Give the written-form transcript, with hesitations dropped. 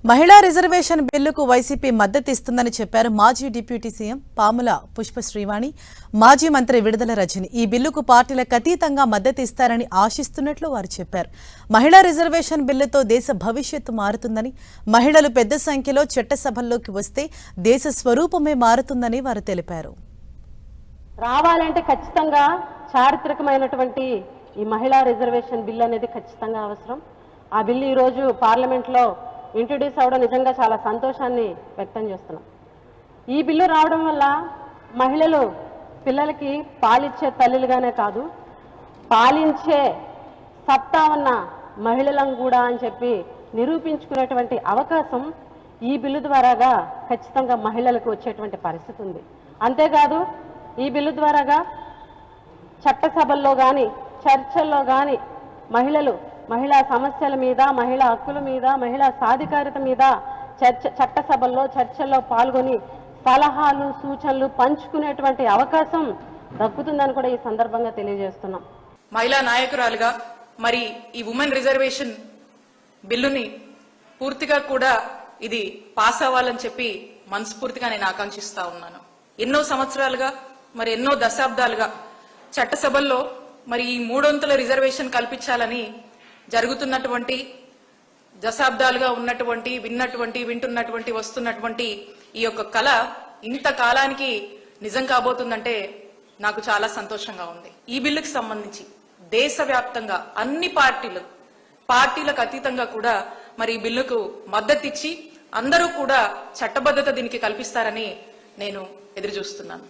మహిళా రిజర్వేషన్ బిల్లుకు వైసీపీ మద్దతు ఇస్తుందని చెప్పారు మాజీ డిప్యూటీ సీఎం పాముల పుష్ప శ్రీవాణి, మాజీ మంత్రి విడుదల రజని. ఈ బిల్లుకు పార్టీలకు అతీతంగా మద్దతు ఇస్తారని ఆశిస్తున్నట్లు వారు చెప్పారు. మహిళా రిజర్వేషన్ బిల్లుతో దేశ భవిష్యత్తు మారుతుందని, మహిళలు పెద్ద సంఖ్యలో చట్టసభల్లోకి వస్తే దేశ స్వరూపమే మారుతుందని వారు తెలిపారు. రావాలంటే ఖచ్చితంగా చారిత్రకమైనటువంటి ఈ మహిళా రిజర్వేషన్ బిల్లు అనేది ఖచ్చితంగా అవసరం. ఆ బిల్లు ఈ రోజు పార్లమెంట్ లో ఇంట్రడ్యూస్ అవడం నిజంగా చాలా సంతోషాన్ని వ్యక్తం చేస్తున్నాం. ఈ బిల్లు రావడం వల్ల మహిళలు పిల్లలకి పాలిచ్చే తల్లులుగానే కాదు, పాలించే సత్తా ఉన్న మహిళలను కూడా అని చెప్పి నిరూపించుకునేటువంటి అవకాశం ఈ బిల్లు ద్వారాగా ఖచ్చితంగా మహిళలకు వచ్చేటువంటి పరిస్థితి ఉంది. అంతేకాదు ఈ బిల్లు ద్వారాగా చట్టసభల్లో కానీ చర్చల్లో కానీ మహిళా సమస్యల మీద, మహిళా హక్కుల మీద, మహిళా సాధికారత మీద చట్టసభల్లో పాల్గొని సలహాలు సూచనలు పంచుకునేటువంటి అవకాశం దక్కుతుందని కూడా ఈ సందర్భంగా తెలియజేస్తున్నాం. మహిళా నాయకురాలుగా మరి ఈ ఉమెన్ రిజర్వేషన్ బిల్లుని పూర్తిగా కూడా ఇది పాస్ అవ్వాలని చెప్పి మనస్ఫూర్తిగా నేను ఆకాంక్షిస్తా ఉన్నాను. ఎన్నో సంవత్సరాలుగా మరి ఎన్నో దశాబ్దాలుగా చట్టసభల్లో మరి ఈ 300 రిజర్వేషన్ కల్పించాలని జరుగుతున్నటువంటి దశాబ్దాలుగా ఉన్నటువంటి వింటున్నటువంటి వస్తున్నటువంటి ఈ యొక్క కళ ఇంత కాలానికి నిజం కాబోతుందంటే నాకు చాలా సంతోషంగా ఉంది. ఈ బిల్లుకి సంబంధించి దేశవ్యాప్తంగా అన్ని పార్టీలకు అతీతంగా కూడా మరి ఈ బిల్లుకు మద్దతిచ్చి అందరూ కూడా చట్టబద్ధత దీనికి కల్పిస్తారని నేను ఎదురు చూస్తున్నాను.